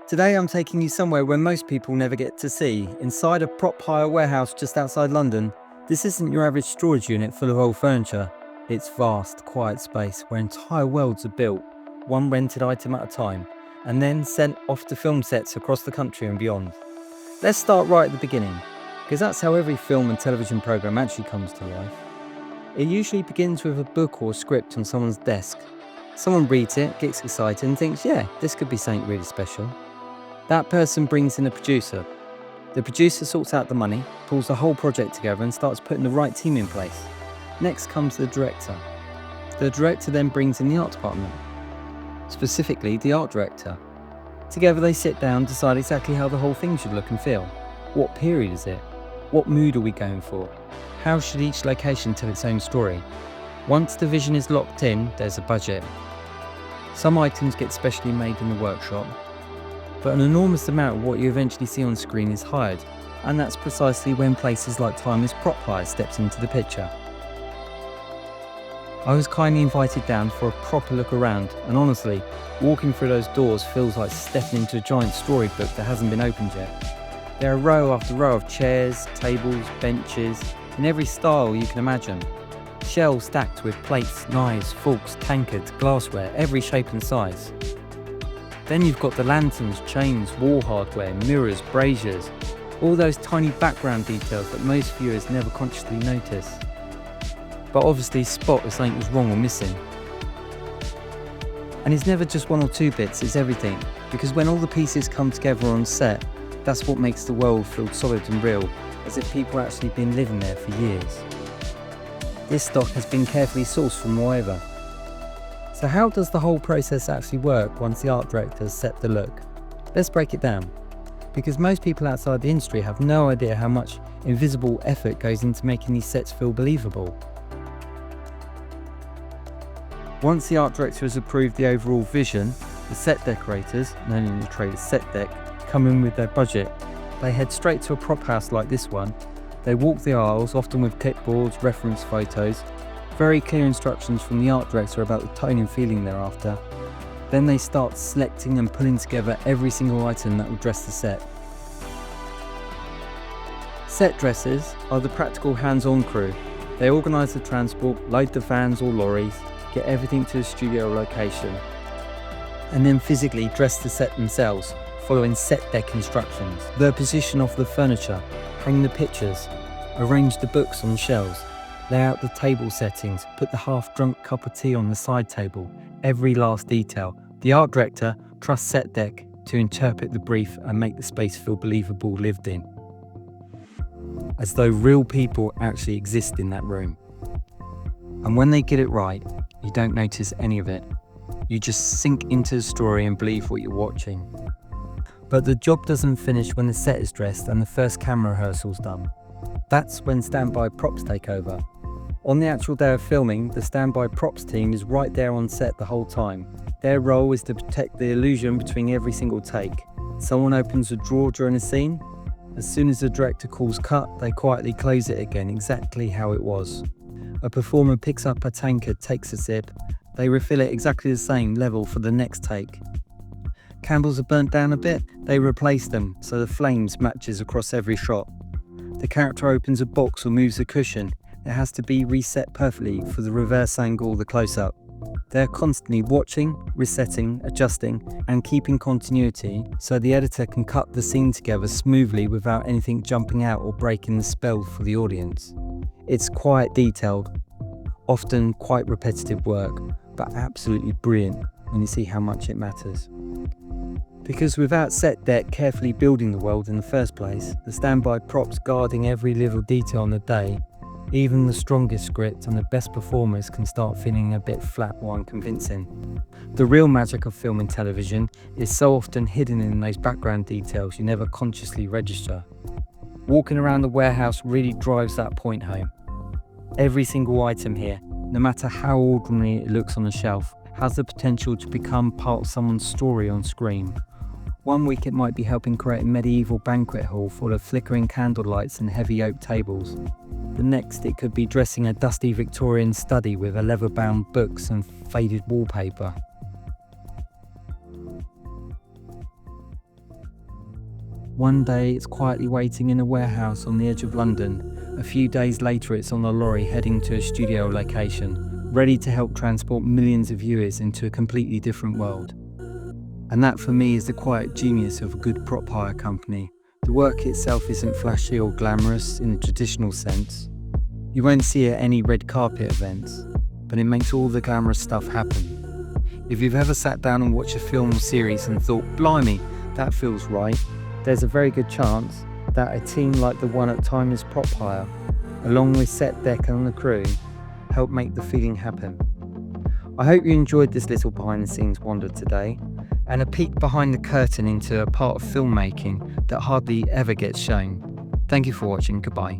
Today I'm taking you somewhere where most people never get to see, inside a prop hire warehouse just outside London. This isn't your average storage unit full of old furniture. It's vast, quiet space where entire worlds are built, one rented item at a time, and then sent off to film sets across the country and beyond. Let's start right at the beginning, because that's how every film and television programme actually comes to life. It usually begins with a book or script on someone's desk. Someone reads it, gets excited and thinks, yeah, this could be something really special. That person brings in a producer. The producer sorts out the money, pulls the whole project together and starts putting the right team in place. Next comes the director. The director then brings in the art department, specifically the art director. Together they sit down, decide exactly how the whole thing should look and feel. What period is it? What mood are we going for? How should each location tell its own story? Once the vision is locked in, there's a budget. Some items get specially made in the workshop, but an enormous amount of what you eventually see on screen is hired, and that's precisely when places like Timeless Prop Hire steps into the picture. I was kindly invited down for a proper look around, and honestly, walking through those doors feels like stepping into a giant storybook that hasn't been opened yet. There are row after row of chairs, tables, benches, in every style you can imagine. Shelves stacked with plates, knives, forks, tankards, glassware, every shape and size. Then you've got the lanterns, chains, wall hardware, mirrors, braziers, all those tiny background details that most viewers never consciously notice, but obviously spot if something was wrong or missing. And it's never just one or two bits, it's everything, because when all the pieces come together on set, that's what makes the world feel solid and real, as if people have actually been living there for years. This stock has been carefully sourced from all over. So how does the whole process actually work once the art director has set the look? Let's break it down, because most people outside the industry have no idea how much invisible effort goes into making these sets feel believable. Once the art director has approved the overall vision, the set decorators, known in the trade as set deck, come in with their budget. They head straight to a prop house like this one. They walk the aisles, often with clipboards, reference photos, very clear instructions from the art director about the tone and feeling they're after. Then they start selecting and pulling together every single item that will dress the set. Set dressers are the practical hands-on crew. They organise the transport, load the vans or lorries, get everything to the studio location, and then physically dress the set themselves, following set deck instructions. The position of the furniture, hang the pictures, arrange the books on shelves, lay out the table settings, put the half-drunk cup of tea on the side table, every last detail. The art director trusts set deck to interpret the brief and make the space feel believable, lived in, as though real people actually exist in that room. And when they get it right, you don't notice any of it. You just sink into the story and believe what you're watching. But the job doesn't finish when the set is dressed and the first camera rehearsal's done. That's when standby props take over. On the actual day of filming, the standby props team is right there on set the whole time. Their role is to protect the illusion between every single take. Someone opens a drawer during a scene. As soon as the director calls cut, they quietly close it again exactly how it was. A performer picks up a tankard, takes a sip. They refill it exactly the same level for the next take. Candles are burnt down a bit, they replace them so the flames matches across every shot. The character opens a box or moves a cushion. It has to be reset perfectly for the reverse angle or the close-up. They're constantly watching, resetting, adjusting, and keeping continuity so the editor can cut the scene together smoothly without anything jumping out or breaking the spell for the audience. It's quite detailed, often quite repetitive work, but absolutely brilliant when you see how much it matters. Because without set deck carefully building the world in the first place, the standby props guarding every little detail on the day, even the strongest script and the best performers can start feeling a bit flat or unconvincing. The real magic of film and television is so often hidden in those background details you never consciously register. Walking around the warehouse really drives that point home. Every single item here, no matter how ordinary it looks on the shelf, has the potential to become part of someone's story on screen. One week it might be helping create a medieval banquet hall full of flickering candle lights and heavy oak tables. The next it could be dressing a dusty Victorian study with a leather-bound books and faded wallpaper. One day it's quietly waiting in a warehouse on the edge of London. A few days later it's on a lorry heading to a studio location, ready to help transport millions of viewers into a completely different world. And that for me is the quiet genius of a good prop hire company. The work itself isn't flashy or glamorous in the traditional sense. You won't see it at any red carpet events, but it makes all the glamorous stuff happen. If you've ever sat down and watched a film or series and thought, blimey, that feels right, there's a very good chance that a team like the one at Timeless Prop Hire, along with set deck and the crew, help make the feeling happen. I hope you enjoyed this little behind the scenes wander today, and a peek behind the curtain into a part of filmmaking that hardly ever gets shown. Thank you for watching. Goodbye.